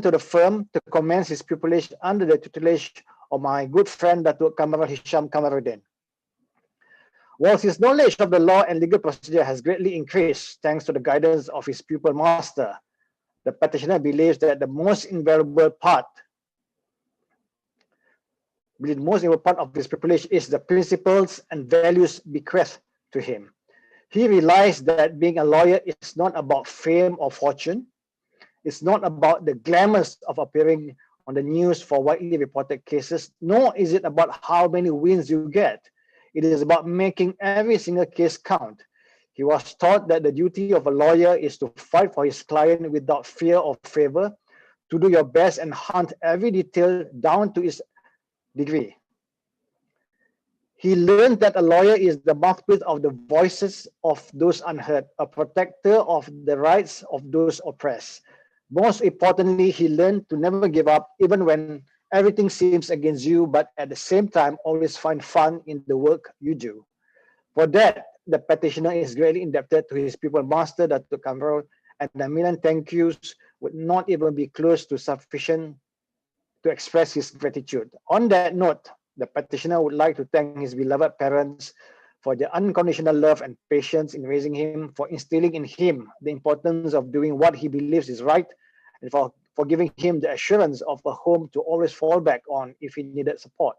to the firm to commence his pupillage under the tutelage of my good friend Dato Kamal Hisham Kamaruddin. Whilst his knowledge of the law and legal procedure has greatly increased thanks to the guidance of his pupil master, the petitioner believes that the most invaluable part of his pupillage is the principles and values bequeathed to him. He realized that being a lawyer is not about fame or fortune. It's not about the glamours of appearing on the news for widely reported cases, nor is it about how many wins you get. It is about making every single case count. He was taught that the duty of a lawyer is to fight for his client without fear or favor, to do your best and hunt every detail down to its degree. He learned that a lawyer is the mouthpiece of the voices of those unheard, a protector of the rights of those oppressed. Most importantly, he learned to never give up, even when everything seems against you, but at the same time, always find fun in the work you do. For that, the petitioner is greatly indebted to his pupil master, Dato Kamal, and a million thank yous would not even be close to sufficient to express his gratitude. On that note, the petitioner would like to thank his beloved parents for their unconditional love and patience in raising him, for instilling in him the importance of doing what he believes is right, and for giving him the assurance of a home to always fall back on if he needed support.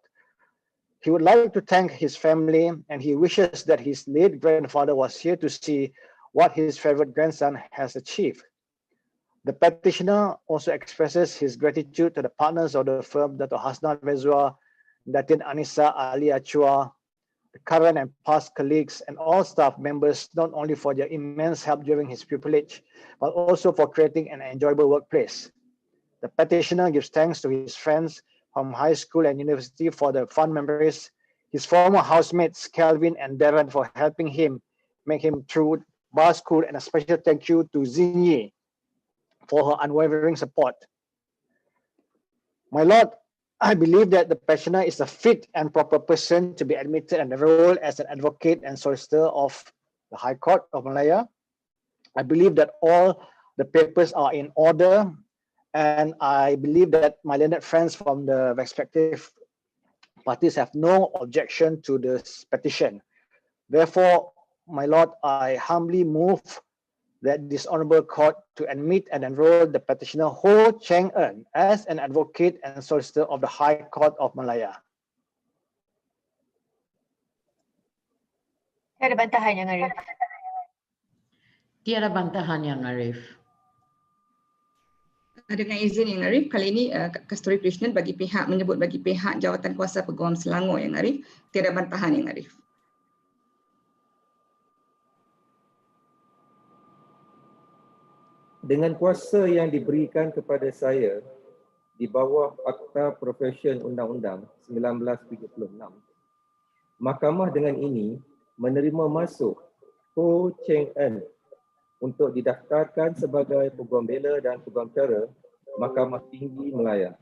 He would like to thank his family, and he wishes that his late grandfather was here to see what his favorite grandson has achieved. The petitioner also expresses his gratitude to the partners of the firm, Dato Hasnan Rezwa, Datin Anissa Ali Achua, the current and past colleagues, and all staff members, not only for their immense help during his pupillage, but also for creating an enjoyable workplace. The petitioner gives thanks to his friends from high school and university for the fun memories, his former housemates Calvin and Darren for helping him make him through bar school, and a special thank you to Zinyi for her unwavering support. My Lord, I believe that the petitioner is a fit and proper person to be admitted and enrolled as an advocate and solicitor of the High Court of Malaya. I believe that all the papers are in order, and I believe that my learned friends from the respective parties have no objection to this petition. Therefore, my Lord, I humbly move that this honorable court to admit and enroll the petitioner Ho Cheng En as an advocate and solicitor of the High Court of Malaya. Tiada bantahan Yang Arif. Tiada bantahan Yang Arif. Dengan izin Yang Arif, kali ini Kasturi Krishnan menyebut bagi pihak Jawatan Kuasa Peguam Selangor Yang Arif, tiada bantahan Yang Arif. Dengan kuasa yang diberikan kepada saya di bawah Akta Profesyen Undang-Undang 1976, Mahkamah dengan ini menerima masuk Ho Cheng En untuk didaftarkan sebagai Peguam Bela dan Peguam Cara Mahkamah Tinggi Malaya.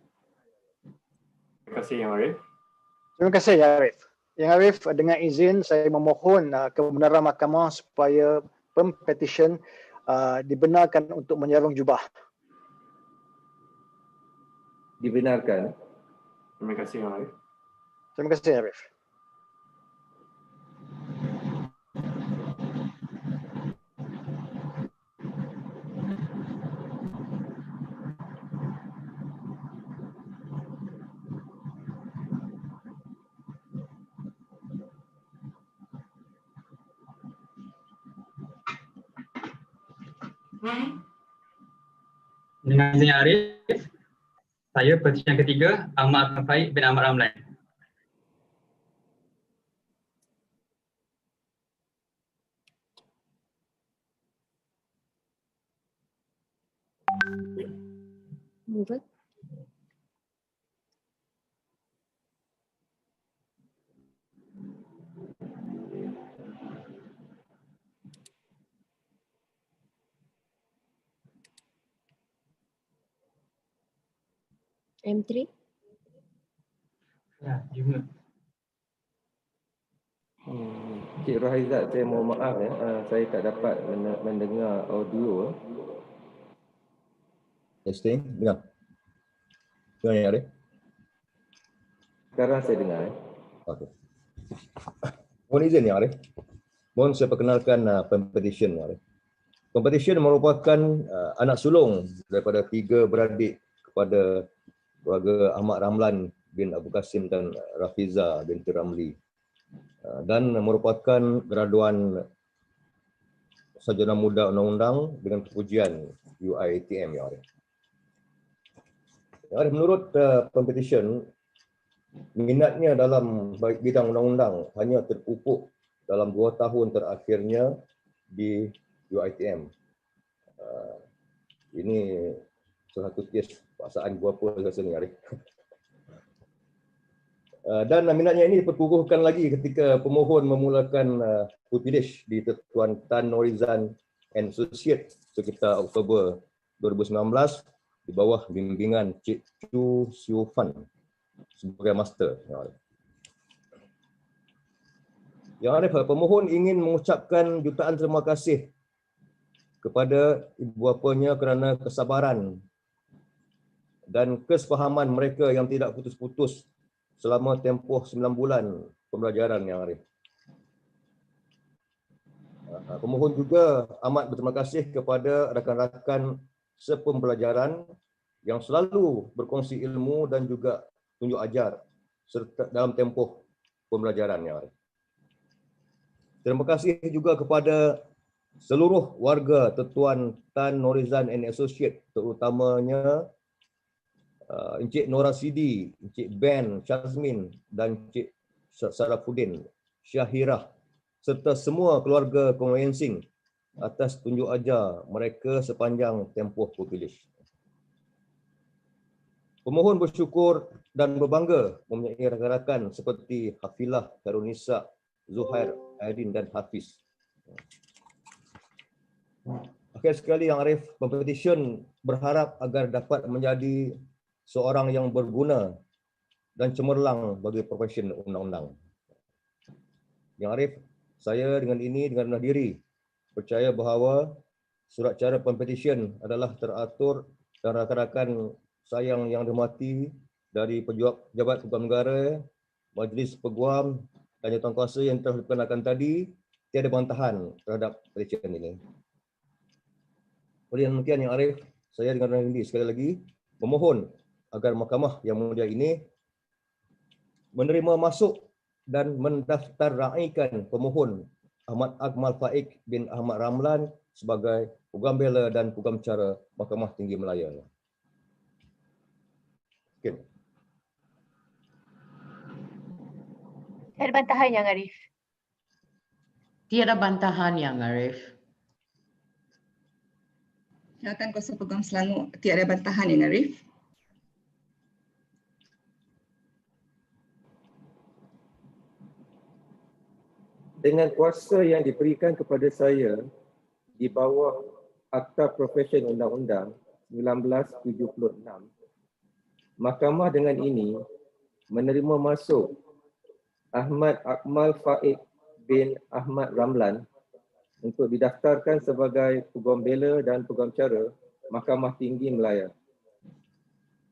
Terima kasih Yang Arif. Terima kasih Yang Arif. Yang Arif, dengan izin saya memohon kebenaran mahkamah supaya Pempetisyen dibenarkan untuk menyarung jubah. Dibenarkan. Terima kasih Yang Arif. Terima kasih Arif. Dengan izin Arif, saya petisi yang ketiga, Ahmad bin Ahmad Ramlan. Move it. M3. Ya, juga. Cik Rohaizat, saya mohon maaf saya tak dapat mendengar audio. Testing, dengar. Dengar yang Arif? Sekarang saya dengar. Okey. Mohon izin yang Arif. Mohon saya perkenalkan Pempetisyen yang Arif. Pempetisyen merupakan anak sulung daripada 3 beradik kepada keluarga Ahmad Ramlan bin Abu Qasim dan Rafiza binti Ramli, dan merupakan graduan sarjana muda undang-undang dengan kepujian UiTM yang Arif. Yang Arif, menurut Pempetisyen, minatnya dalam bidang undang-undang hanya terpupuk dalam 2 tahun terakhirnya di UiTM. Ini salah satu kes paksaan berapa rasa ni Arif. Dan minatnya ini diperkukuhkan lagi ketika pemohon memulakan putilish di Tuan Tan Norizan and Associate sekitar Oktober 2019 di bawah bimbingan Cik Chu Siu Fan sebagai master. Yang Arif, pemohon ingin mengucapkan jutaan terima kasih kepada ibu bapanya kerana kesabaran dan kesefahaman mereka yang tidak putus-putus selama tempoh 9 bulan pembelajaran yang Arif. Pemohon juga amat berterima kasih kepada rakan-rakan sepembelajaran yang selalu berkongsi ilmu dan juga tunjuk ajar serta dalam tempoh pembelajaran yang Arif. Terima kasih juga kepada seluruh warga Tuan Tan Norizan and Associate, terutamanya Encik Nora Sidi, Encik Ben Syazmin dan Encik Sarafuddin Syahirah serta semua keluarga konvensing atas tunjuk ajar mereka sepanjang tempoh putilish. Pemohon bersyukur dan berbangga mempunyai rakan-rakan seperti Hafilah, Karunisa, Zuhair, Aidin dan Hafiz. Akhir sekali yang Arif, Pempetisyen berharap agar dapat menjadi seorang yang berguna dan cemerlang bagi profesi undang-undang. Yang Arif, saya dengan rendah diri percaya bahawa surat cara Pempetisyen adalah teratur dan rakan-rakan saya yang dihormati dari pejabat Peguam Negara, Majlis Peguam dan jawatan kuasa yang telah diperkenalkan tadi tiada bantahan terhadap petisyen ini. Oleh demikian yang Arif, saya dengan rendah diri sekali lagi memohon agar Mahkamah yang mulia ini menerima masuk dan mendaftaraikan pemohon Ahmad Akmal Faik bin Ahmad Ramlan sebagai Peguam Bela dan Peguam Cara Mahkamah Tinggi Malaya. Sekian. Tiada bantahan yang Arif. Tiada bantahan yang Arif. Jawatan Kuasa Peguam Selangor, tiada bantahan yang Arif. Dengan kuasa yang diberikan kepada saya di bawah Akta Profesyen Undang-Undang 1976, Mahkamah dengan ini menerima masuk Ahmad Akmal Faik bin Ahmad Ramlan untuk didaftarkan sebagai Peguam Bela dan Peguam Cara Mahkamah Tinggi Malaya.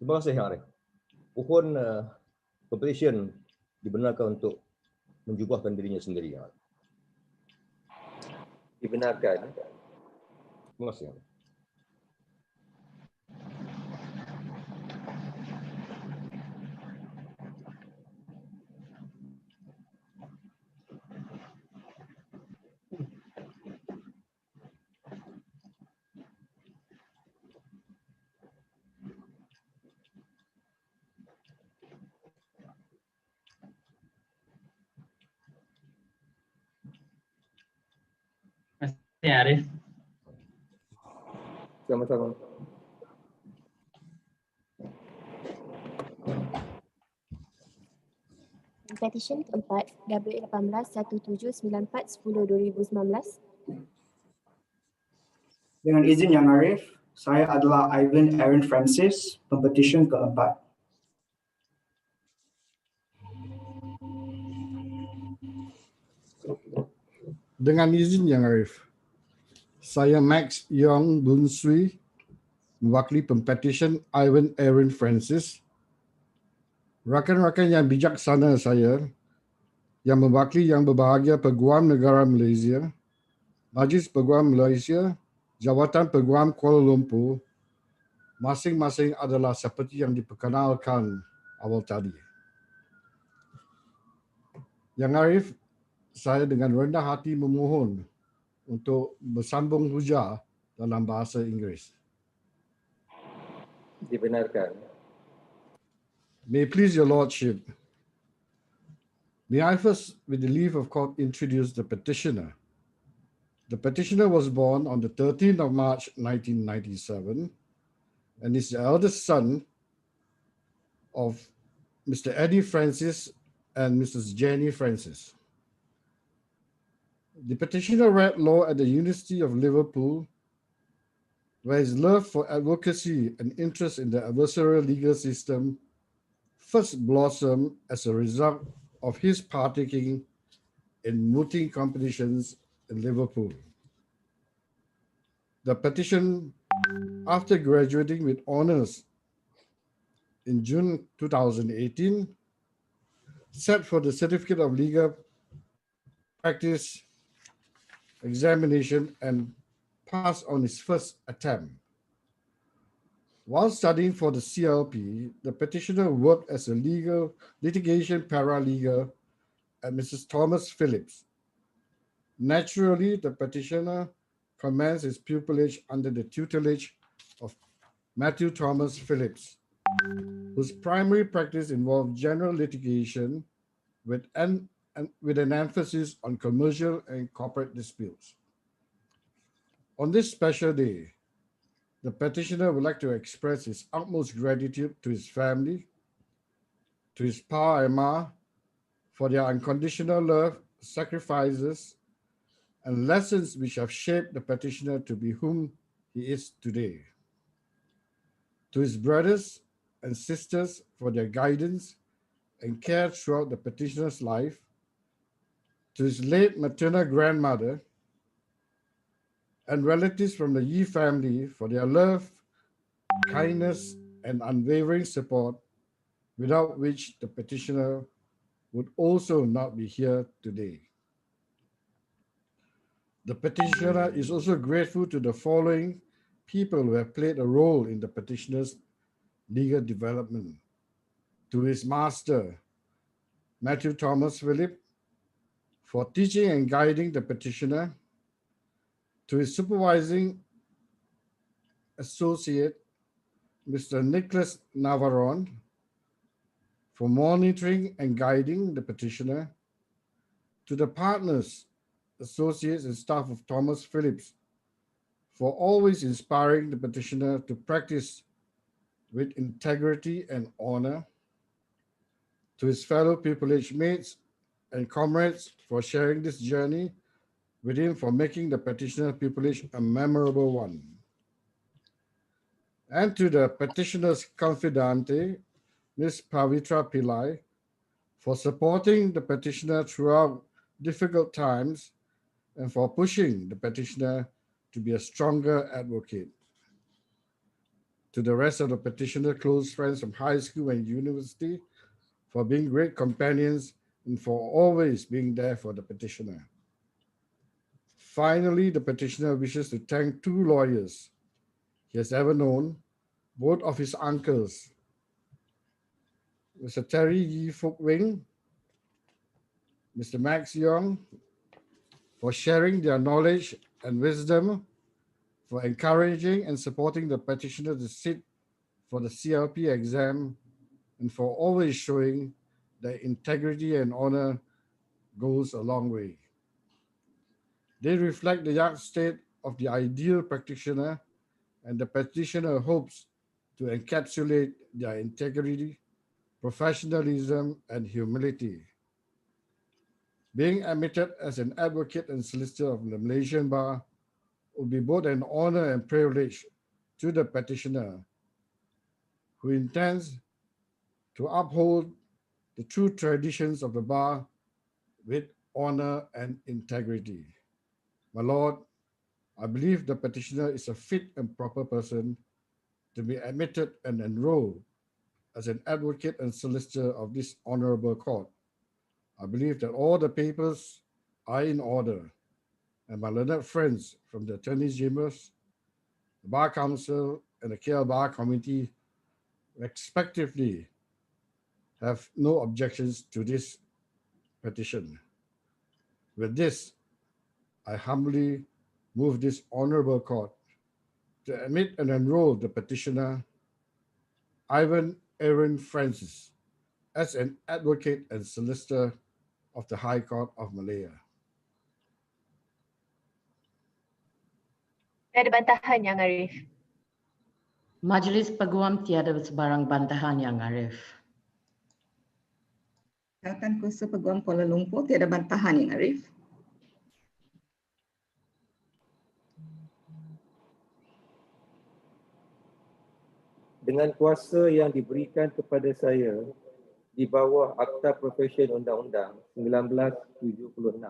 Terima kasih Yang Arif. Mohon Pempetisyen dibenarkan untuk menjubahkan dirinya sendiri. Dibenarkan. Terima kasih. Yang Arif. Ya, Arif. Sama-sama. Petisyen keempat W18-1794-10-2019. Dengan izin Yang Arif, saya adalah Ivan Aaron Francis, Pempetisyen keempat. Dengan izin Yang Arif, saya Max Yong Bun Sui, mewakili Pempetisyen Ivan Aaron Francis Rakan-rakan yang bijaksana saya, yang mewakili yang berbahagia Peguam Negara Malaysia, Majlis Peguam Malaysia, Jawatan Peguam Kuala Lumpur, masing-masing adalah seperti yang diperkenalkan awal tadi. Yang Arif, saya dengan rendah hati memohon untuk bersambung hujah dalam bahasa Inggeris. Dibenarkan. May it please your lordship, may I first, with the leave of court, introduce the petitioner. The petitioner was born on the 13th of March 1997 and is the eldest son of Mr. Eddie Francis and Mrs. Jenny Francis. The petitioner read law at the University of Liverpool, where his love for advocacy and interest in the adversarial legal system first blossomed as a result of his partaking in mooting competitions in Liverpool. The petition, after graduating with honors in June 2018, set for the Certificate of Legal Practice examination and passed on his first attempt. While studying for the CLP, the petitioner worked as a litigation paralegal at Mrs. Thomas Phillips. Naturally, the petitioner commenced his pupillage under the tutelage of Matthew Thomas Phillips, whose primary practice involved general litigation with an emphasis on commercial and corporate disputes. On this special day, the petitioner would like to express his utmost gratitude to his family, to his pa and ma, for their unconditional love, sacrifices, and lessons which have shaped the petitioner to be whom he is today. To his brothers and sisters for their guidance and care throughout the petitioner's life. To his late maternal grandmother and relatives from the Yi family for their love, kindness, and unwavering support, without which the petitioner would also not be here today. The petitioner is also grateful to the following people who have played a role in the petitioner's legal development. To his master, Matthew Thomas Phillips, for teaching and guiding the petitioner. To his supervising associate, Mr. Nicholas Navarone, for monitoring and guiding the petitioner. To the partners, associates, and staff of Thomas Phillips, for always inspiring the petitioner to practice with integrity and honor. To his fellow pupillage mates and comrades for sharing this journey with him, for making the petitioner pupillage a memorable one. And to the petitioner's confidante, Ms. Pavitra Pillai, for supporting the petitioner throughout difficult times and for pushing the petitioner to be a stronger advocate. To the rest of the petitioner close friends from high school and university, for being great companions and for always being there for the petitioner. Finally, the petitioner wishes to thank two lawyers he has ever known, both of his uncles, Mr. Terry Yi Fuk Wing, Mr. Max Yong, for sharing their knowledge and wisdom, for encouraging and supporting the petitioner to sit for the CLP exam, and for always showing that integrity and honor goes a long way. They reflect the yardstick of the ideal practitioner, and the petitioner hopes to encapsulate their integrity, professionalism, and humility. Being admitted as an advocate and solicitor of the Malaysian Bar would be both an honor and privilege to the petitioner, who intends to uphold the true traditions of the Bar with honor and integrity. My Lord, I believe the petitioner is a fit and proper person to be admitted and enrolled as an advocate and solicitor of this honorable court, I believe that all the papers are in order, and my learned friends from the Attorney Chambers, the Bar Council, and the KL Bar Committee respectively have no objections to this petition. With this, I humbly move this honorable court to admit and enroll the petitioner, Ivan Aaron Francis, as an advocate and solicitor of the High Court of Malaya. Tiada bantahan Yang Arif. Majlis Peguam tiada sebarang bantahan Yang Arif. Jawatan Kuasa Peguam Kuala Lumpur tiada bantahan Yang Arif. Dengan kuasa yang diberikan kepada saya di bawah Akta Profesyen Undang-Undang 1976,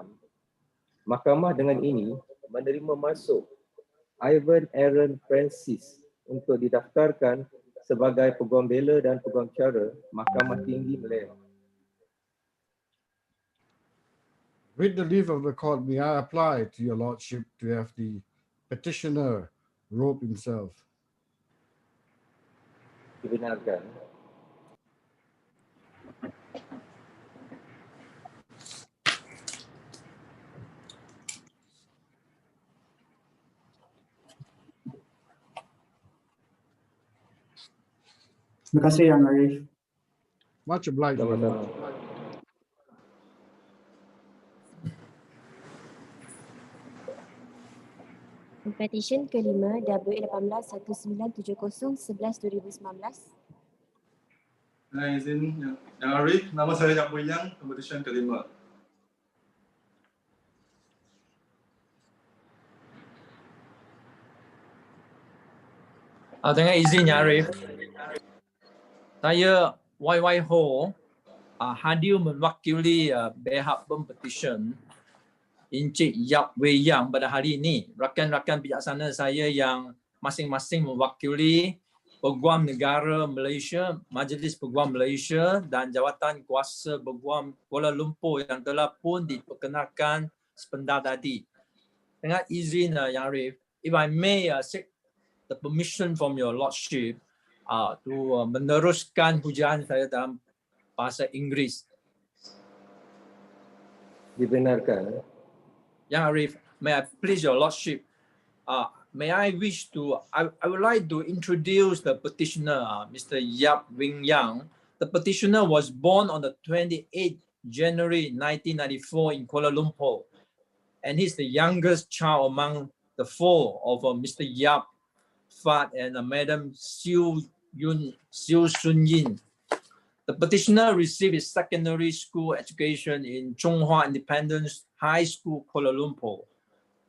Mahkamah dengan ini menerima masuk Ivan Aaron Francis untuk didaftarkan sebagai Peguam Bela dan Peguam Cara Mahkamah Tinggi Malaya. With the leave of the court, may I apply to your lordship to have the petitioner robe himself. Dibenarkan. Terima kasih Yang Arif. Much obliged. Sama-sama. Petisyen kelima W18-1970-11-2019. Dengan izin Yang Arif, nama saya Yang Yang, Pempetisyen kelima. Dengan izin Yang Arif, saya YY Ho hadir mewakili pihak Pempetisyen Encik Yap Wei Yang pada hari ini. Rakan-rakan bijaksana saya yang masing-masing mewakili Peguam Negara Malaysia, Majlis Peguam Malaysia dan Jawatan Kuasa Peguam Kuala Lumpur yang telah pun diperkenalkan sebentar tadi. Dengan izin Yang Arif, if I may seek the permission from your lordship to meneruskan hujaan saya dalam bahasa Inggeris. Dibenarkan. Yang Arif, may I please your lordship, may I wish to, I would like to introduce the petitioner, Mr. Yap Wing Yang. The petitioner was born on the 28th January 1994 in Kuala Lumpur, and he's the youngest child among the four of Mr. Yap, Fat, and Madam Siu Sun Yin. The petitioner received his secondary school education in Chonghua Independence High School, Kuala Lumpur.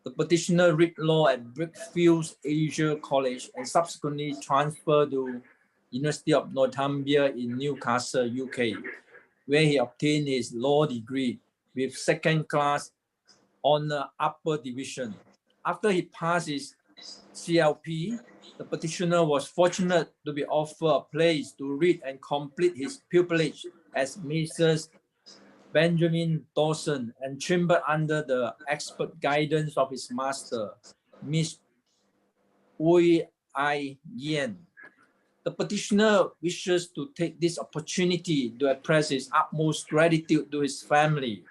The petitioner read law at Brickfields Asia College and subsequently transferred to University of Northumbria in Newcastle, UK, where he obtained his law degree with second-class honor upper division. After he passed his CLP, the petitioner was fortunate to be offered a place to read and complete his pupillage as Mrs. Benjamin Dawson and trained under the expert guidance of his master, Miss Ui Ai Yen. The petitioner wishes to take this opportunity to express his utmost gratitude to his family.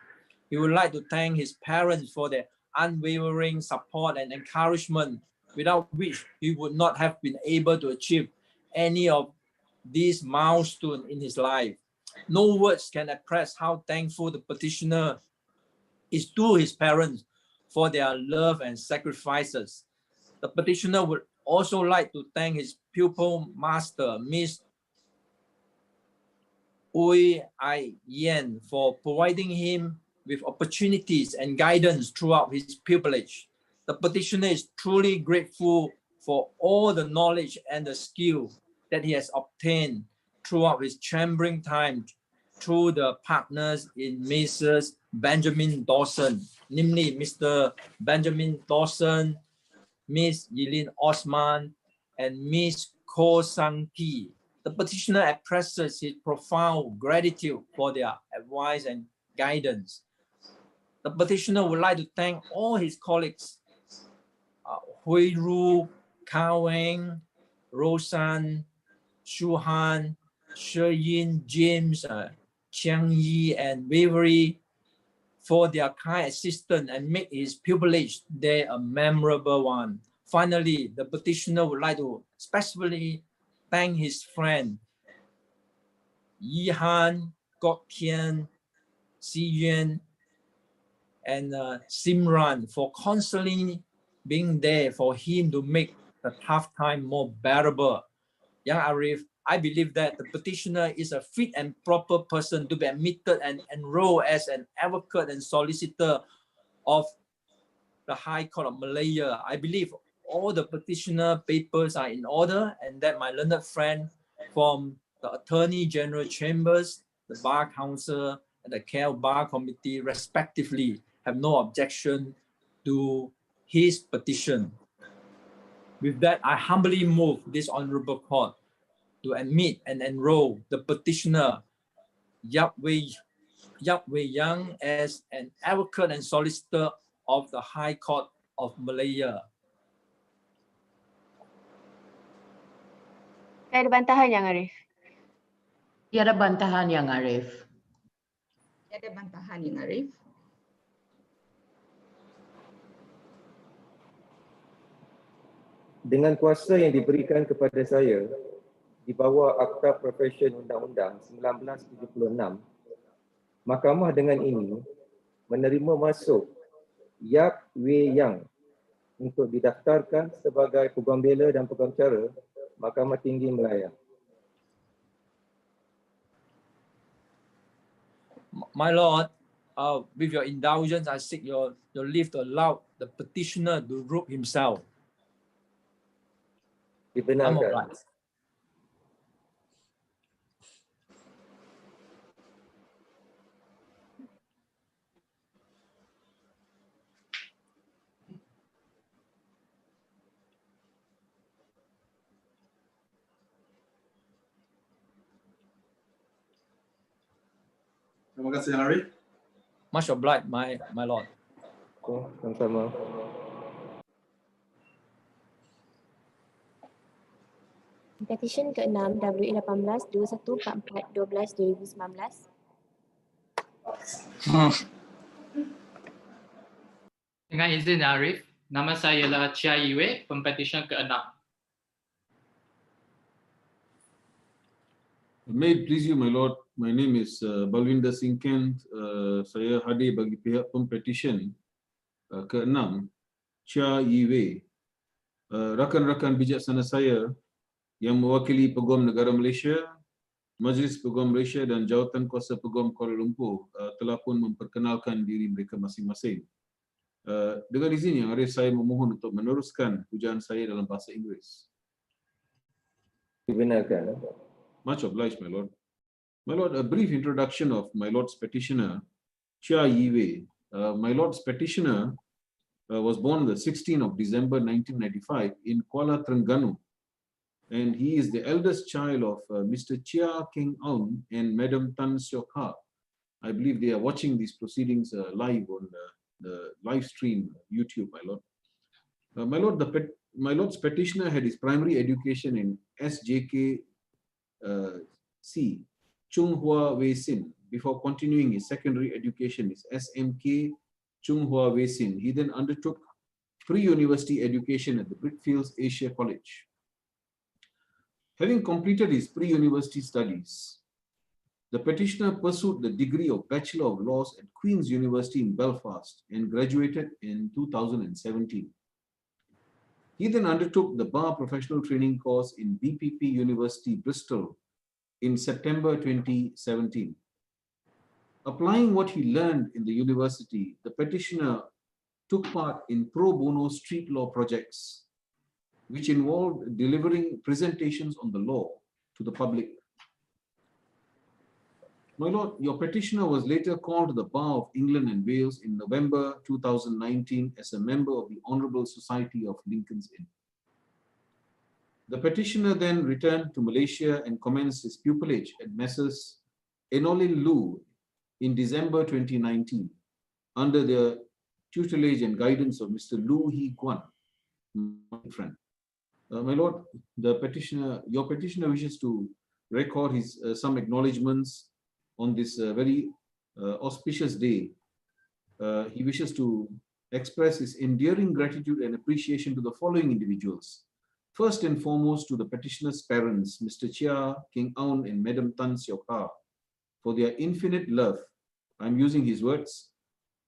He would like to thank his parents for their unwavering support and encouragement, without which he would not have been able to achieve any of these milestones in his life. No words can express how thankful the petitioner is to his parents for their love and sacrifices. The petitioner would also like to thank his pupil master, Miss Ui Ai Yen, for providing him with opportunities and guidance throughout his pupillage. The petitioner is truly grateful for all the knowledge and the skill that he has obtained throughout his chambering time through the partners in Mrs. Benjamin Dawson, namely Mr. Benjamin Dawson, Miss Yilin Osman, and Miss Ko Sang Ki. The petitioner expresses his profound gratitude for their advice and guidance. The petitioner would like to thank all his colleagues, Hui Ru, Kao Weng, Rosan, Shuhan, Sheyin, James, Chiang Yi, and Wavery for their kind assistance and make his pupillage day a memorable one. Finally, the petitioner would like to specifically thank his friend Yi Han, Gok Kian, Si Yuan, and Simran for constantly being there for him to make the tough time more bearable. Young Arif, I believe that the petitioner is a fit and proper person to be admitted and enrolled as an advocate and solicitor of the High Court of Malaya. I believe all the petitioner papers are in order and that my learned friend from the Attorney General Chambers, the Bar Council, and the KL Bar Committee respectively have no objection to his petition. With that, I humbly move this Honorable Court to admit and enroll the petitioner Yap Wei Yang as an advocate and solicitor of the High Court of Malaya. Tiada bantahan Yang Arif. Tiada bantahan Yang Arif. Tiada bantahan Yang Arif. Dengan kuasa yang diberikan kepada saya di bawah Akta Profesyen Undang-Undang 1976, Mahkamah dengan ini menerima masuk Yap Wei Yang untuk didaftarkan sebagai Peguam Bela dan Peguam Cara Mahkamah Tinggi Malaya. My Lord, with your indulgence, I seek your leave to allow the petitioner to group himself. Dibenarkan. Terima kasih Yang Arif. Much obliged, my Lord. Sama-sama. Petisyen ke-6 W18-2144-12-2019. Dengan izin Arif, nama saya ialah Chia Yiwei, Pempetisyen ke-6. May it please you, my lord, my name is Balwinder Singh Kent. Saya hadir bagi pihak pempetisyen ke-6, Chia Yiwei. Rakan-rakan bijaksana saya yang mewakili Peguam Negara Malaysia, Majlis Peguam Malaysia dan Jawatan Kuasa Peguam Kuala Lumpur telah pun memperkenalkan diri mereka masing-masing. Dengan izin Yang Arif, saya memohon untuk meneruskan hujaan saya dalam bahasa Inggeris. Dibenarkan. Much obliged, my lord. My lord, a brief introduction of my lord's petitioner, Chia Yiwei. My lord's petitioner was born the 16th of December 1995 in Kuala Terengganu, and he is the eldest child of Mr. Chia Keng Aun and Madam Tan Siok Ha. I believe they are watching these proceedings live on the live stream YouTube, my lord. My lord's petitioner had his primary education in SJK Chung Hua Wei Sin before continuing his secondary education is SMK Chung Hua Wei Sin. He then undertook pre-university education at the Brickfields Asia College. Having completed his pre-university studies, the petitioner pursued the degree of Bachelor of Laws at Queen's University in Belfast and graduated in 2017. He then undertook the Bar Professional Training course in BPP University, Bristol in September 2017. Applying what he learned in the university, the petitioner took part in pro bono street law projects, which involved delivering presentations on the law to the public. My lord, your petitioner was later called to the Bar of England and Wales in November 2019 as a member of the Honourable Society of Lincoln's Inn. The petitioner then returned to Malaysia and commenced his pupillage at Messrs. Enolin Lu in December 2019 under the tutelage and guidance of Mr. Lu Hee Guan, my friend. My lord, your petitioner wishes to record his some acknowledgements on this very auspicious day. He wishes to express his endearing gratitude and appreciation to the following individuals. First and foremost, to the petitioner's parents, Mr. Chia, King Aun, and Madam Tan Siok Ha, for their infinite love. I'm using his words.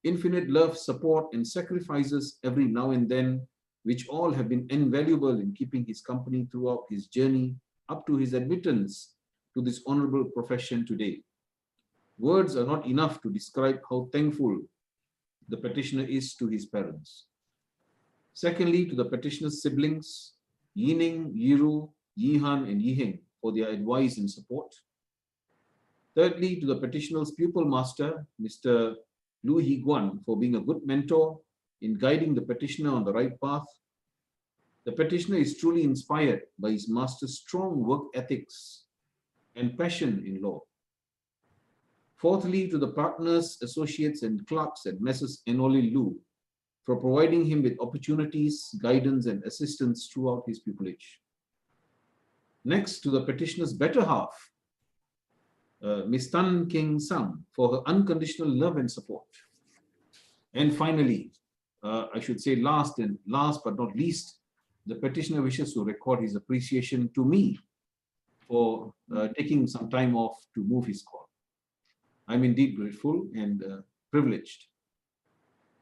Infinite love, support, and sacrifices every now and then, which all have been invaluable in keeping his company throughout his journey up to his admittance to this honorable profession today. Words are not enough to describe how thankful the petitioner is to his parents. Secondly, to the petitioner's siblings, Yining, Yiru, Yihan, and Yiheng, for their advice and support. Thirdly, to the petitioner's pupil master, Mr. Lu Hee Guan, for being a good mentor in guiding the petitioner on the right path. The petitioner is truly inspired by his master's strong work ethics and passion in law. Fourthly, to the partners, associates, and clerks at Messrs. Enolin Lu, for providing him with opportunities, guidance, and assistance throughout his pupillage. Next, to the petitioner's better half, Ms. Tan King Sang, for her unconditional love and support. And finally, I should say last but not least, the petitioner wishes to record his appreciation to me for taking some time off to move his call. I'm indeed grateful and privileged.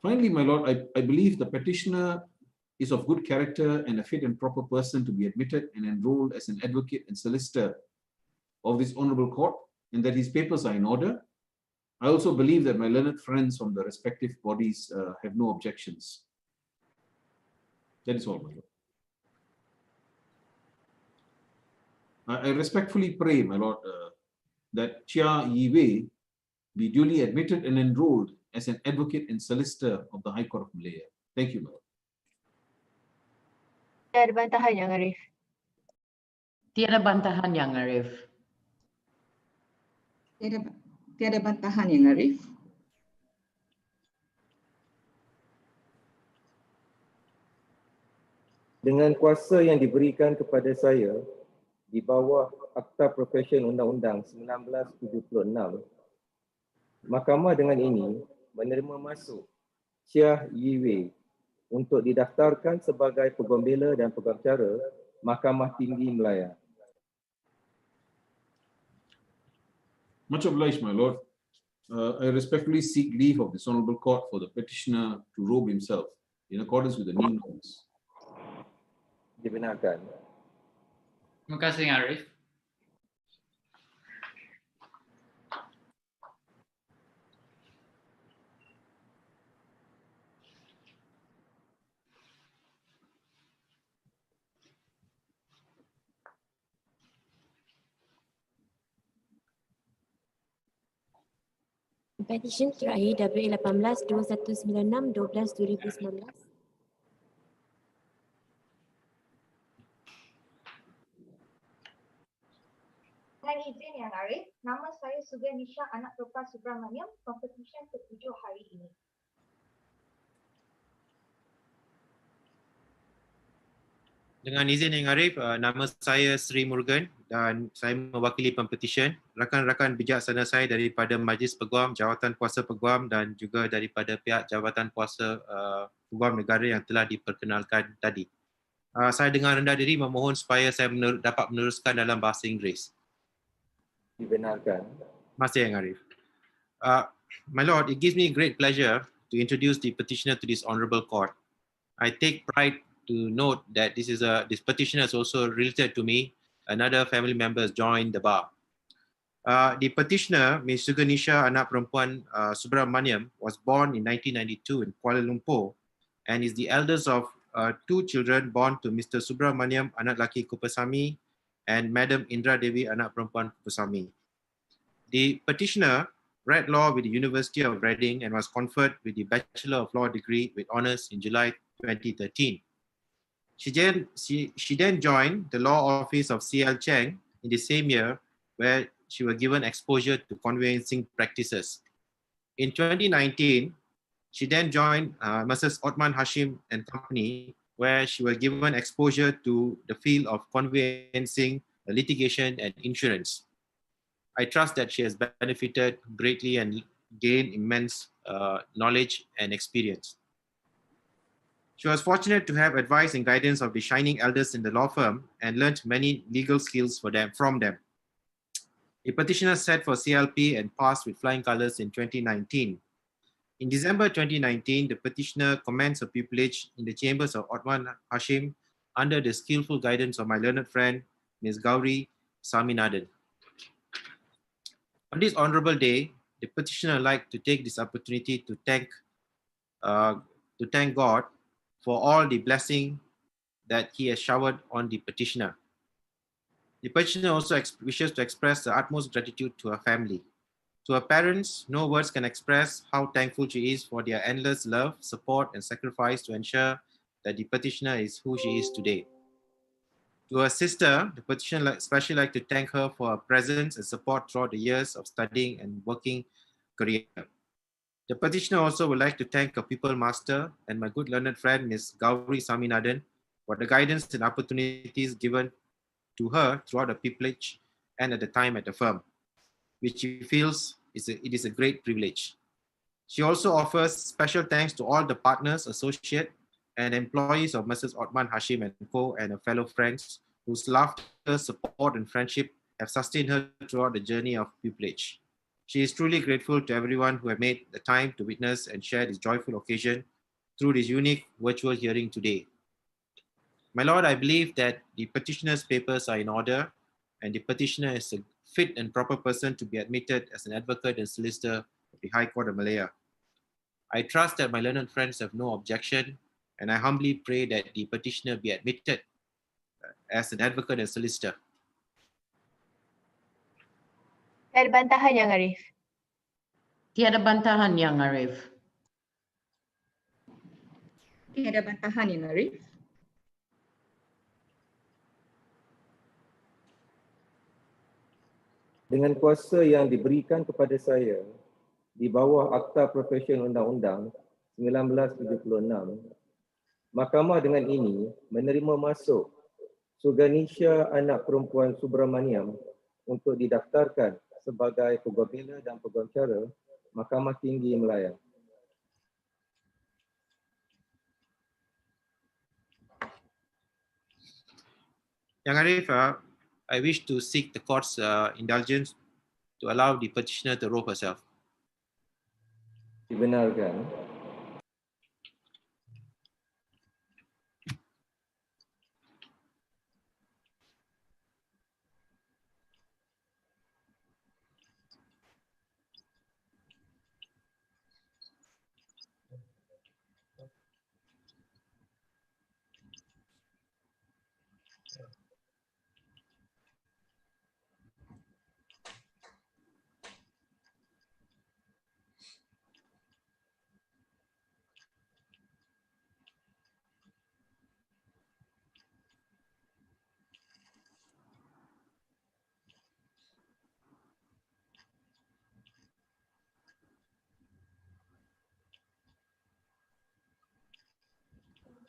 Finally, my lord, I believe the petitioner is of good character and a fit and proper person to be admitted and enrolled as an advocate and solicitor of this honorable court, and that his papers are in order. I also believe that my learned friends from the respective bodies have no objections. That is all, my lord. I respectfully pray, my lord, that Chia Yi Wei be duly admitted and enrolled as an advocate and solicitor of the High Court of Malaya. Thank you, my lord. Tiada bantahan, Yang Arif. Tiada bantahan, Yang Arif. Tiada bantahan, Yang Arif. Dengan kuasa yang diberikan kepada saya di bawah Akta Profesyen Undang-Undang 1976, Mahkamah dengan ini menerima masuk Chia Yi Wei untuk didaftarkan sebagai Peguam Bela dan Peguam Cara Mahkamah Tinggi Malaya. Much obliged, my lord. I respectfully seek leave of this honorable court for the petitioner to robe himself in accordance with the new norms. Dibenarkan. Terima kasih, Yang Arif. Petisyen terakhir W18-2196-12-2019. Dengan izin Yang Arif, nama saya Suganisha anak perempuan Subramaniam, Pempetisyen ke-7 hari ini. Dengan izin Yang Arif, nama saya Sri Murugan dan saya mewakili Pempetisyen. Rakan-rakan bijaksana saya daripada Majlis Peguam, Jawatan Kuasa Peguam dan juga daripada pihak Jawatan Kuasa Peguam Negara yang telah diperkenalkan tadi. Saya dengan rendah diri memohon supaya saya dapat meneruskan dalam bahasa Inggeris. Dibenarkan. Terima kasih Yang Arif. My Lord, it gives me great pleasure to introduce the petitioner to this honourable court. I take pride to note that this petitioner is also related to me. Another family member has joined the bar. The petitioner, Ms. Suganisha anak perempuan Subramaniam, was born in 1992 in Kuala Lumpur and is the eldest of two children born to Mr. Subramaniam anak laki Kupasami and Madam Indra Devi anak perempuan Kupasami. The petitioner read law with the University of Reading and was conferred with the Bachelor of Law degree with honours in July 2013. She then joined the law office of C.L. Cheng in the same year, where she was given exposure to conveyancing practices. In 2019, she then joined Mrs. Othman Hashim and Company, where she was given exposure to the field of conveyancing, litigation, and insurance. I trust that she has benefited greatly and gained immense knowledge and experience. She was fortunate to have advice and guidance of the shining elders in the law firm and learned many legal skills from them. The petitioner sat for CLP and passed with flying colors in 2019. In December 2019, the petitioner commenced her pupillage in the chambers of Othman Hashim under the skillful guidance of my learned friend, Ms. Gauri Saminadan. On this honorable day, the petitioner would like to take this opportunity to thank God for all the blessing that he has showered on the petitioner. The petitioner also wishes to express the utmost gratitude to her family. To her parents, no words can express how thankful she is for their endless love, support, and sacrifice to ensure that the petitioner is who she is today. To her sister, the petitioner especially like to thank her for her presence and support throughout the years of studying and working career. The petitioner also would like to thank her people master and my good learned friend, Ms. Gauri Saminadan, for the guidance and opportunities given to her throughout the pupillage and at the time at the firm, which she feels it is a great privilege. She also offers special thanks to all the partners, associates, and employees of Mrs. Othman Hashim and Co. and her fellow friends whose laughter, support, and friendship have sustained her throughout the journey of pupillage. She is truly grateful to everyone who have made the time to witness and share this joyful occasion through this unique virtual hearing today. My Lord, I believe that the petitioner's papers are in order and the petitioner is a fit and proper person to be admitted as an advocate and solicitor of the High Court of Malaya. I trust that my learned friends have no objection, and I humbly pray that the petitioner be admitted as an advocate and solicitor. Tiada bantahan Yang Arif. Tiada bantahan Yang Arif. Tiada bantahan Yang Arif. Dengan kuasa yang diberikan kepada saya di bawah Akta Profesion Undang-Undang 1976, Mahkamah dengan ini menerima masuk Suganisha anak perempuan Subramaniam untuk didaftarkan sebagai Peguam Bela dan Peguam Cara Mahkamah Tinggi Malaya. Yang Arif, I wish to seek the court's indulgence to allow the petitioner to robe herself. Dibenarkan.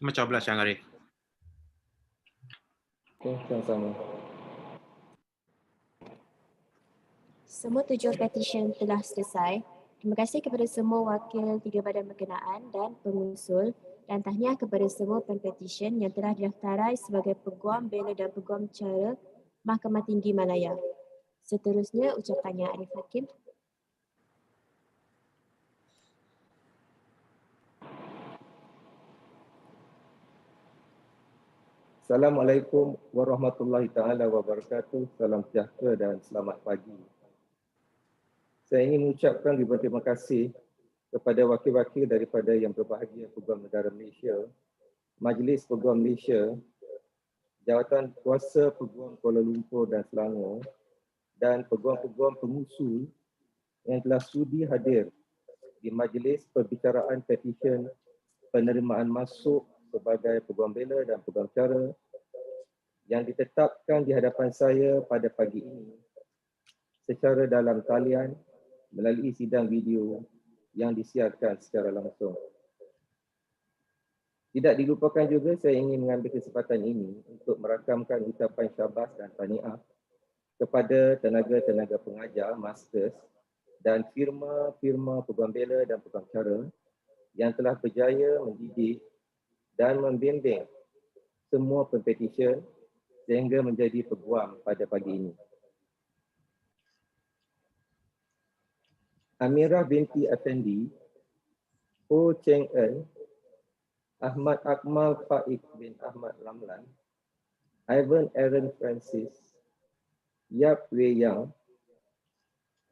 Macam belas Yang Arif. Sama-sama. Semua 7 petisyen telah selesai. Terima kasih kepada semua wakil 3 badan berkenaan dan pengusul dan tahniah kepada semua pempetisyen yang telah didaftarai sebagai Peguam Bela dan Peguam Cara Mahkamah Tinggi Malaya. Seterusnya ucapannya Arif Hakim. Assalamualaikum warahmatullahi taala wabarakatuh. Salam sejahtera dan selamat pagi. Saya ingin mengucapkan ribuan terima kasih kepada wakil-wakil daripada yang berbahagia Peguam Negara Malaysia, Majlis Peguam Malaysia, Jawatan Kuasa Peguam Kuala Lumpur dan Selangor dan peguam-peguam pengusul yang telah sudi hadir di majlis perbicaraan petisyen penerimaan masuk sebagai Peguam Bela dan Peguam Cara yang ditetapkan di hadapan saya pada pagi ini secara dalam talian melalui sidang video yang disiarkan secara langsung. Tidak dilupakan juga saya ingin mengambil kesempatan ini untuk merakamkan ucapan syabas dan tahniah kepada tenaga-tenaga pengajar, masters dan firma-firma Peguam Bela dan Peguam Cara yang telah berjaya mendidik dan membimbing semua pempetisyen sehingga menjadi peguam pada pagi ini. Amirah binti Effendi, Ho Cheng En, Ahmad Akmal Faik bin Ahmad Ramlan, Ivan Aaron Francis, Yap Wei Yang,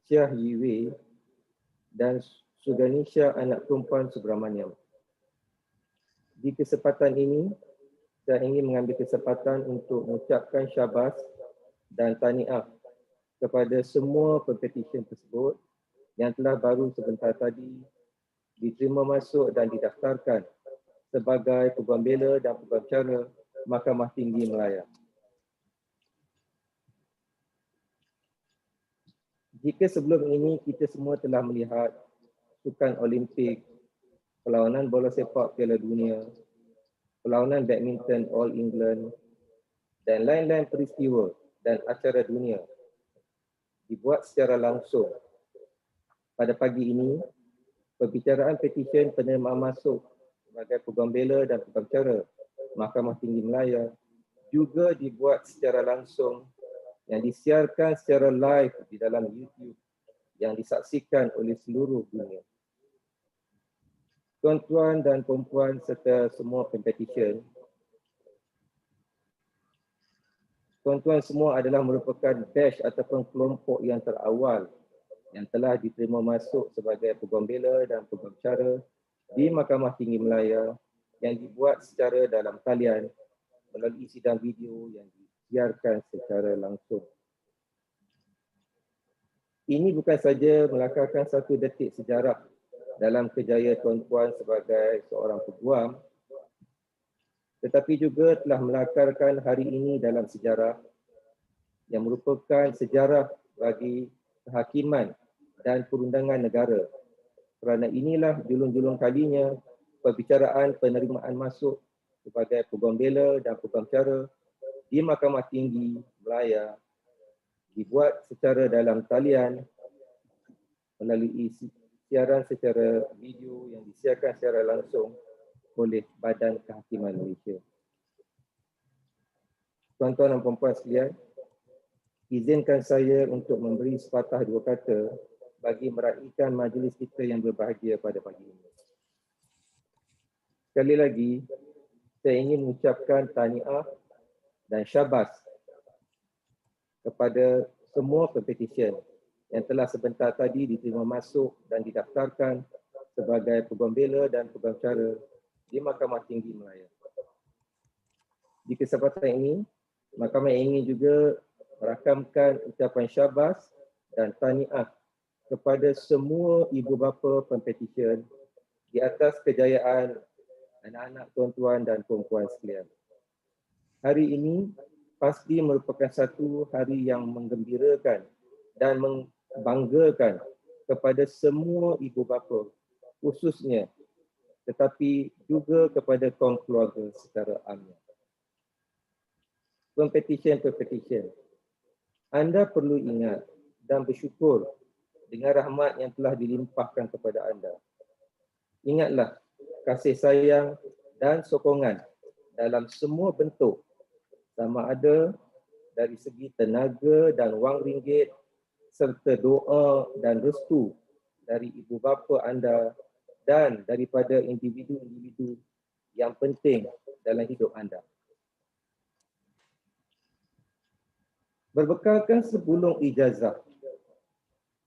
Chia Yi Wei dan Suganisha anak perempuan Subramaniam. Di kesempatan ini, saya ingin mengambil kesempatan untuk mengucapkan syabas dan tahniah kepada semua pempetisyen tersebut yang telah baru sebentar tadi diterima masuk dan didaftarkan sebagai Peguam Bela dan Peguam Cara Mahkamah Tinggi Malaya. Jika sebelum ini kita semua telah melihat sukan Olimpik, perlawanan bola sepak Piala Dunia, perlawanan badminton All England dan lain-lain peristiwa dan acara dunia dibuat secara langsung. Pada pagi ini, perbicaraan petisyen penerima masuk sebagai Peguam Bela dan Peguam Cara Mahkamah Tinggi Malaya juga dibuat secara langsung yang disiarkan secara live di dalam YouTube yang disaksikan oleh seluruh dunia. Tuan-tuan dan puan-puan serta semua pempetisyen, tuan-tuan semua adalah merupakan batch ataupun kelompok yang terawal yang telah diterima masuk sebagai Peguam Bela dan Peguam Cara di Mahkamah Tinggi Malaya yang dibuat secara dalam talian melalui sidang video yang disiarkan secara langsung. Ini bukan saja melakarkan satu detik sejarah dalam kejayaan tuan-tuan sebagai seorang peguam, tetapi juga telah melakarkan hari ini dalam sejarah yang merupakan sejarah bagi kehakiman dan perundangan negara. Kerana inilah julung-julung kalinya perbicaraan penerimaan masuk sebagai Peguam Bela dan Peguam Cara di Mahkamah Tinggi Malaya dibuat secara dalam talian melalui siaran secara video yang disiarkan secara langsung oleh Badan Kehakiman Malaysia. Tuan-tuan dan puan-puan sekalian, izinkan saya untuk memberi sepatah dua kata bagi meraihkan majlis kita yang berbahagia pada pagi ini. Sekali lagi, saya ingin mengucapkan tahniah dan syabas kepada semua pempetisyen yang telah sebentar tadi diterima masuk dan didaftarkan sebagai Peguam Bela dan Peguam Cara di Mahkamah Tinggi Malaya. Di kesempatan ini, Mahkamah ingin juga merakamkan ucapan syabas dan tahniah kepada semua ibu bapa pempetisyen di atas kejayaan anak-anak tuan-tuan dan puan-puan sekalian. Hari ini pasti merupakan satu hari yang menggembirakan dan membanggakan kepada semua ibu bapa khususnya, tetapi juga kepada kaum keluarga secara amnya. Pempetisyen-pempetisyen, anda perlu ingat dan bersyukur dengan rahmat yang telah dilimpahkan kepada anda. Ingatlah kasih sayang dan sokongan dalam semua bentuk, sama ada dari segi tenaga dan wang ringgit serta doa dan restu dari ibu bapa anda dan daripada individu-individu yang penting dalam hidup anda. Berbekalkan sebelum ijazah,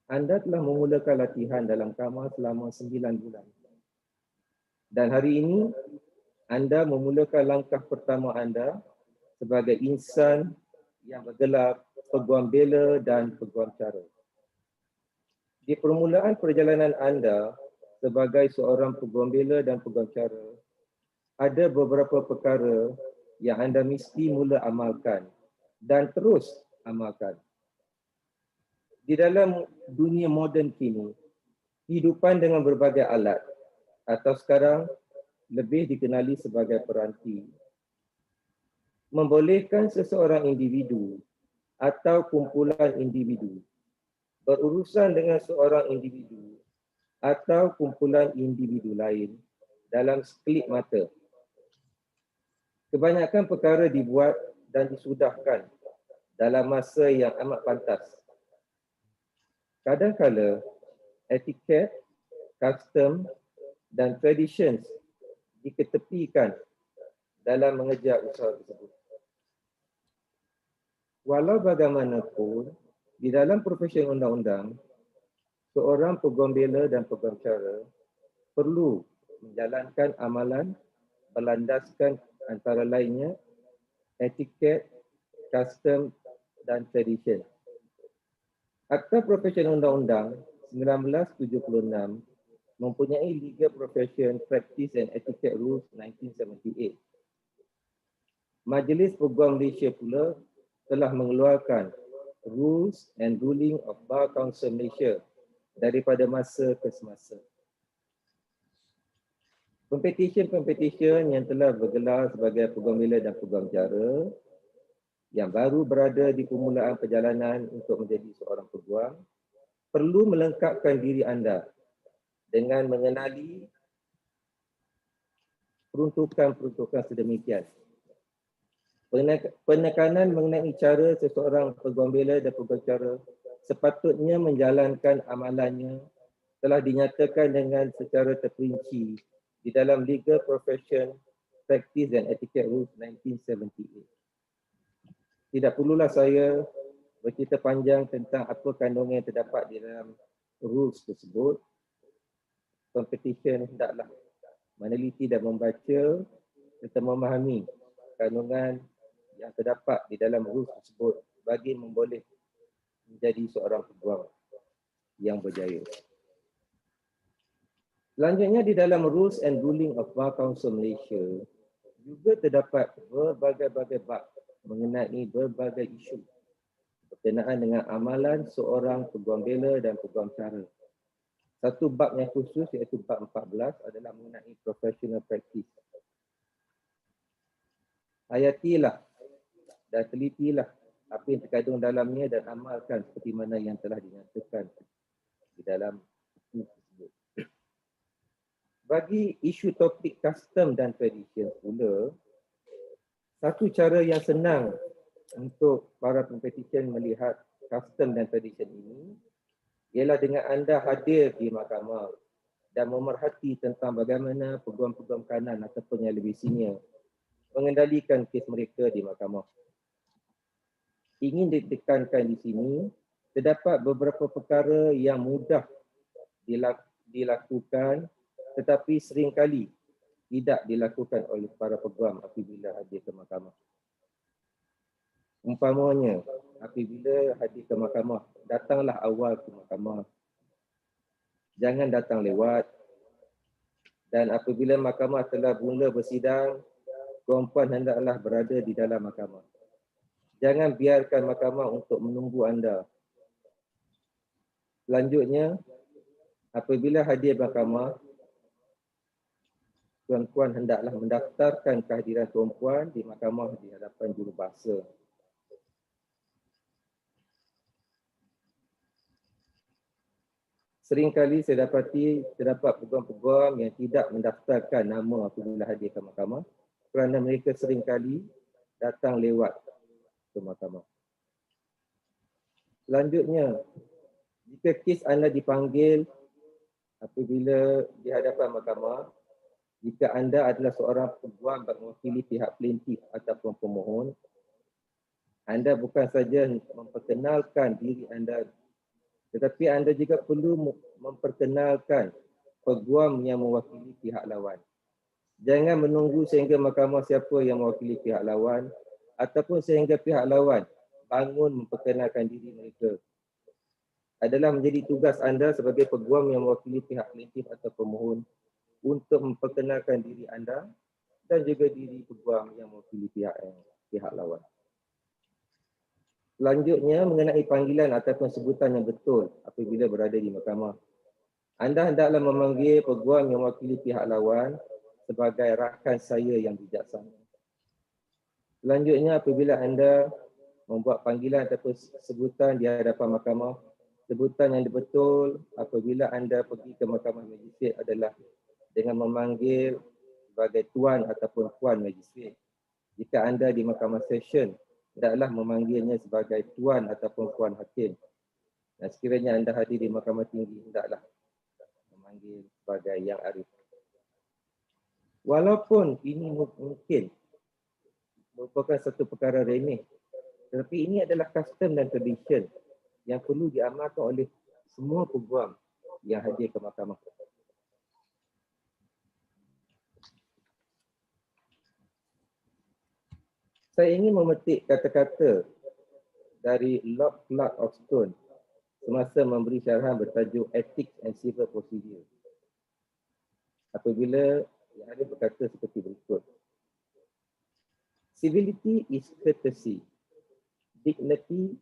anda telah memulakan latihan dalam Kamal selama 9 bulan. Dan hari ini, anda memulakan langkah pertama anda sebagai insan yang bergelar Peguam Bela dan Peguam Cara. Di permulaan perjalanan anda sebagai seorang Peguam Bela dan Peguam Cara, ada beberapa perkara yang anda mesti mula amalkan dan terus amalkan. Di dalam dunia moden kini, kehidupan dengan berbagai alat atau sekarang lebih dikenali sebagai peranti membolehkan seseorang individu atau kumpulan individu berurusan dengan seorang individu atau kumpulan individu lain dalam sekelip mata. Kebanyakan perkara dibuat dan disudahkan dalam masa yang amat pantas. Kadang-kala etiket, custom dan traditions diketepikan dalam mengejar usaha tersebut. Walau bagaimanapun, di dalam profesi undang-undang, seorang peguam bela dan peguam cara perlu menjalankan amalan berlandaskan antara lainnya etiket, custom dan tradition. Akta Profesi Undang-Undang 1976 mempunyai Legal Profession Practice and Etiquette Rules 1978. Majlis Peguam Malaysia pula telah mengeluarkan Rules and Ruling of Bar Council Malaysia daripada masa ke semasa. Pempetisyen yang telah bergelar sebagai peguam bela dan peguam cara yang baru berada di permulaan perjalanan untuk menjadi seorang peguam perlu melengkapkan diri anda dengan mengenali peruntukan-peruntukan sedemikian. Penekanan mengenai cara seseorang peguam bela dan peguam cara sepatutnya menjalankan amalannya telah dinyatakan dengan secara terperinci di dalam Legal Profession Practice and Etiquette Rules 1978. Tidak perlulah saya bercerita panjang tentang apa kandungan yang terdapat di dalam rules tersebut. Pempetisyen hendaklah meneliti dan membaca serta memahami kandungan yang terdapat di dalam rules tersebut bagi memboleh menjadi seorang peguam yang berjaya. Selanjutnya di dalam Rules and Ruling of Bar Council Malaysia juga terdapat berbagai-bagai bab mengenai berbagai isu berkenaan dengan amalan seorang peguam bela dan peguam cara. Satu bab yang khusus iaitu bab 14 adalah mengenai professional practice. Hayatilah dan telitilah apa yang terkandung dalamnya dan amalkan seperti mana yang telah dinyatakan di dalam buku tersebut. Bagi isu topik custom dan tradition pula, satu cara yang senang untuk para pempetisyen melihat custom dan tradition ini ialah dengan anda hadir di mahkamah dan memerhati tentang bagaimana peguam-peguam kanan ataupun yang lebih senior mengendalikan kes mereka di mahkamah. Ingin ditekankan di sini, terdapat beberapa perkara yang mudah dilakukan tetapi seringkali tidak dilakukan oleh para peguam apabila hadir ke mahkamah. Umpamanya, apabila hadir ke mahkamah, datanglah awal ke mahkamah. Jangan datang lewat. Dan apabila mahkamah telah mula bersidang, perempuan hendaklah berada di dalam mahkamah. Jangan biarkan mahkamah untuk menunggu anda. Selanjutnya, apabila hadir mahkamah, tuan-tuan hendaklah mendaftarkan kehadiran perempuan di mahkamah di hadapan jurubahasa. Seringkali saya dapati terdapat peguam-peguam yang tidak mendaftarkan nama apabila hadir ke mahkamah kerana mereka seringkali datang lewat ke mahkamah. Selanjutnya, jika kes anda dipanggil apabila di hadapan mahkamah, jika anda adalah seorang peguam mewakili pihak plaintiff ataupun pemohon, anda bukan saja memperkenalkan diri anda, tetapi anda juga perlu memperkenalkan peguam yang mewakili pihak lawan. Jangan menunggu sehingga mahkamah siapa yang mewakili pihak lawan ataupun sehingga pihak lawan bangun memperkenalkan diri mereka. Adalah menjadi tugas anda sebagai peguam yang mewakili pihak plaintiff atau pemohon untuk memperkenalkan diri anda dan juga diri peguam yang mewakili pihak lawan. Selanjutnya, mengenai panggilan ataupun sebutan yang betul apabila berada di mahkamah. Anda hendaklah memanggil peguam yang mewakili pihak lawan sebagai rakan saya yang bijaksana. Selanjutnya, apabila anda membuat panggilan ataupun sebutan di hadapan mahkamah, sebutan yang betul apabila anda pergi ke mahkamah magistrate adalah dengan memanggil sebagai tuan ataupun puan magistrate. Jika anda di mahkamah session, hendaklah memanggilnya sebagai tuan ataupun puan hakim. Dan sekiranya anda hadir di mahkamah tinggi, hendaklah memanggil sebagai yang arif. Walaupun ini mungkin merupakan satu perkara remeh, tetapi ini adalah custom dan tradition yang perlu diamalkan oleh semua peguam yang hadir ke mahkamah. Saya ingin memetik kata-kata dari Lord Clark of Stone semasa memberi syarahan bertajuk Ethics and Civil Procedure. Apabila yang ada berkata seperti berikut. Civility is courtesy, dignity,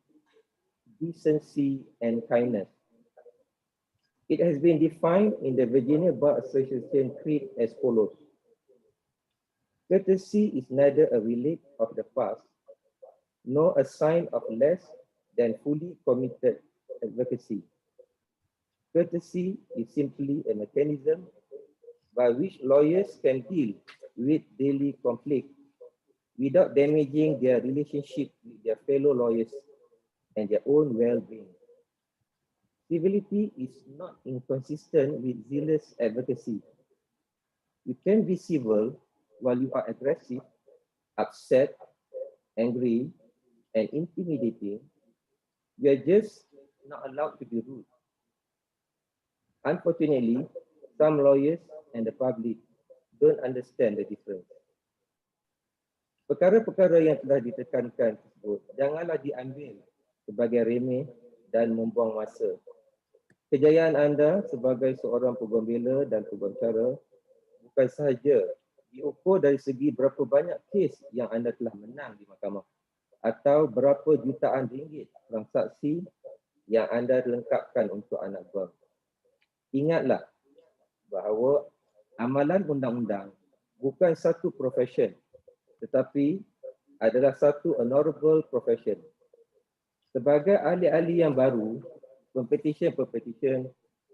decency, and kindness. It has been defined in the Virginia Bar Association Creed as follows. Courtesy is neither a relic of the past, nor a sign of less than fully committed advocacy. Courtesy is simply a mechanism by which lawyers can deal with daily conflict without damaging their relationship with their fellow lawyers and their own well-being. Civility is not inconsistent with zealous advocacy. You can be civil while you are aggressive, upset, angry, and intimidating. You are just not allowed to be rude. Unfortunately, some lawyers and the public don't understand the difference. Perkara-perkara yang telah ditekankan tersebut janganlah diambil sebagai remeh dan membuang masa. Kejayaan anda sebagai seorang peguam bela dan peguam cara bukan sahaja diukur dari segi berapa banyak kes yang anda telah menang di mahkamah atau berapa jutaan ringgit transaksi yang anda lengkapkan untuk anak buah. Ingatlah bahawa amalan undang-undang bukan satu profession tetapi adalah satu honorable profession. Sebagai ahli-ahli yang baru, Pempetisyen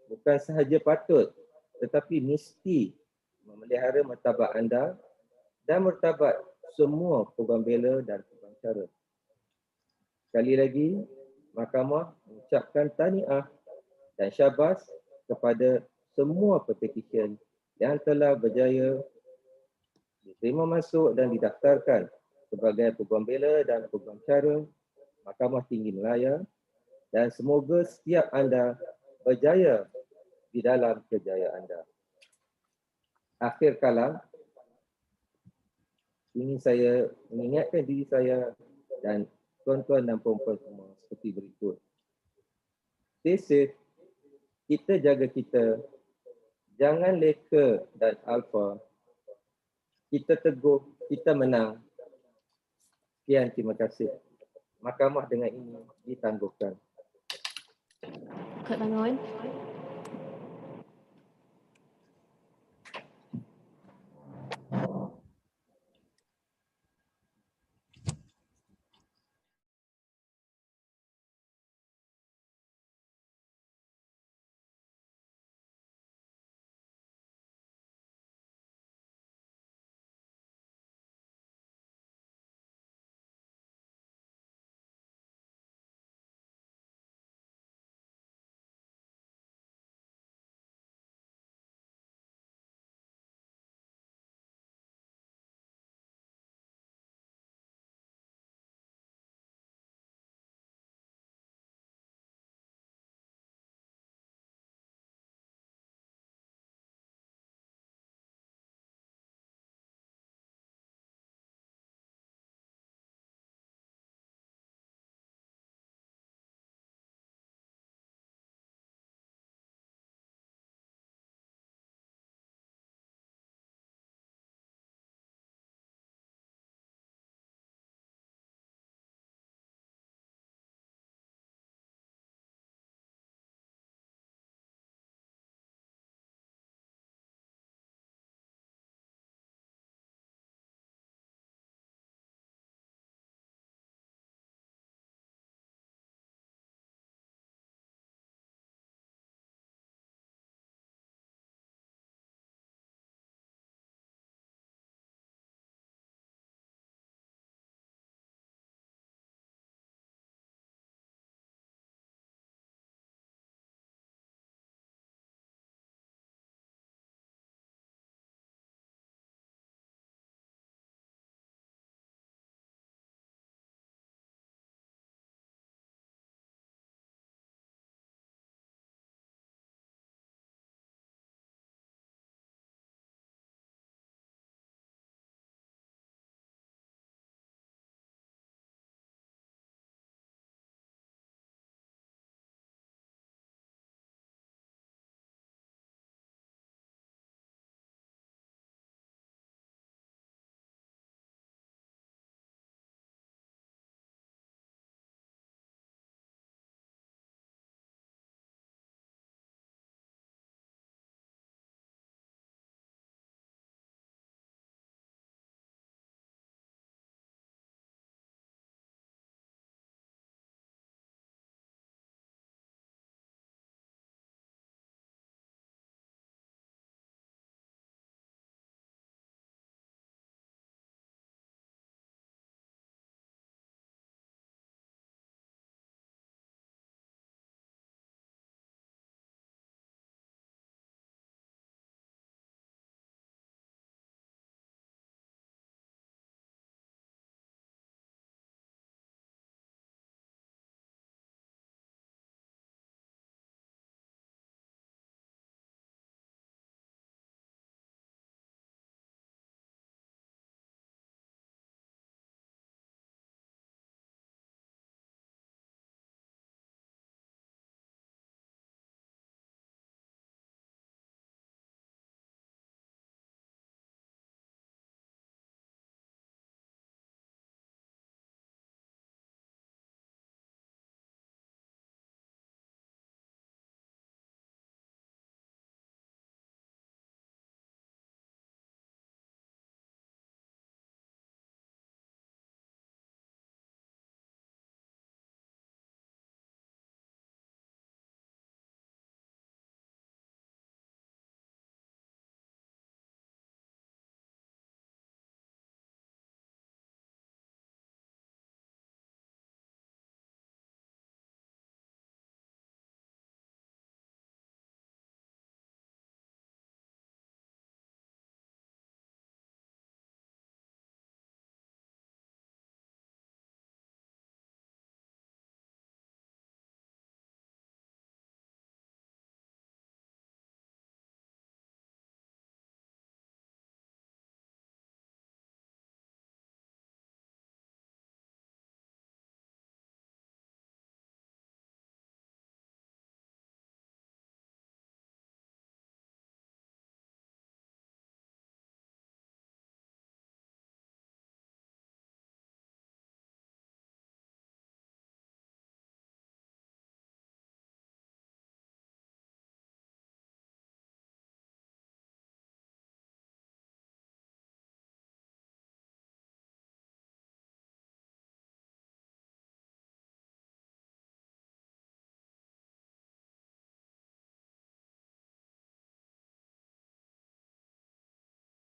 bukan sahaja patut tetapi mesti memelihara martabat anda dan martabat semua peguam bela dan peguam cara. Sekali lagi, mahkamah mengucapkan tahniah dan syabas kepada semua pepetisyen yang telah berjaya diterima masuk dan didaftarkan sebagai peguam bela dan peguam cara Mahkamah Tinggi Malaya, dan semoga setiap anda berjaya di dalam kerjaya anda. Akhir kalam, ingin saya mengingatkan diri saya dan tuan-tuan dan puan-puan semua seperti berikut. Stay safe, kita jaga kita, jangan leka dan alfa, kita teguh, kita menang. Sekian, terima kasih. Mahkamah dengan ini ditangguhkan. Kod bangun.